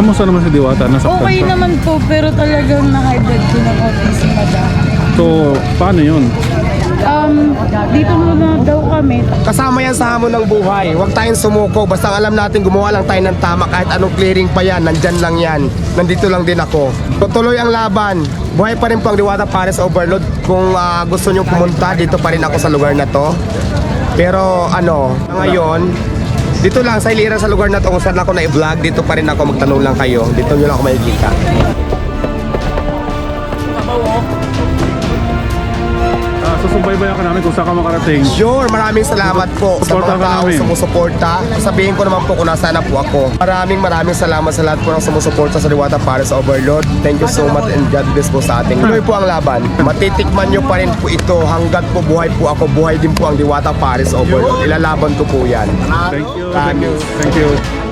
Kamusta naman si Diwata? Nasaktan Okay ka? naman po, pero talagang na-high blood ko ng konti si madam. So, paano yun? Dito muna daw kami. Kasama yan sa hamon ng buhay. Huwag tayong sumuko. Basta alam natin gumawa lang tayo ng tama. Kahit anong clearing pa yan, nandyan lang yan. Nandito lang din ako. Tuloy ang laban. Buhay pa rin po ang Diwata Pares Overload. Kung gusto nyo pumunta, dito pa rin ako sa lugar na to. Pero ngayon, dito lang sa Iliran sa lugar na to kung saan ako na-vlog, dito pa rin ako, magtanong lang kayo. Dito nyo lang ako makikita. Susubaybayan ka namin kung saan ka makarating. Sure, maraming salamat po sa Suporta mga ka taong namin. sumusuporta. Sabihin ko naman po kung nasaan na po ako. Maraming salamat sa lahat po ng sumusuporta sa Diwata Pares Overload. Thank you so much and God bless po sa ating. Tuloy po ang laban. Matitikman nyo pa rin po ito hanggat po buhay po ako. Buhay din po ang Diwata Pares Overload. Ilalaban ko po yan. Thank you. Thank you. Thank you.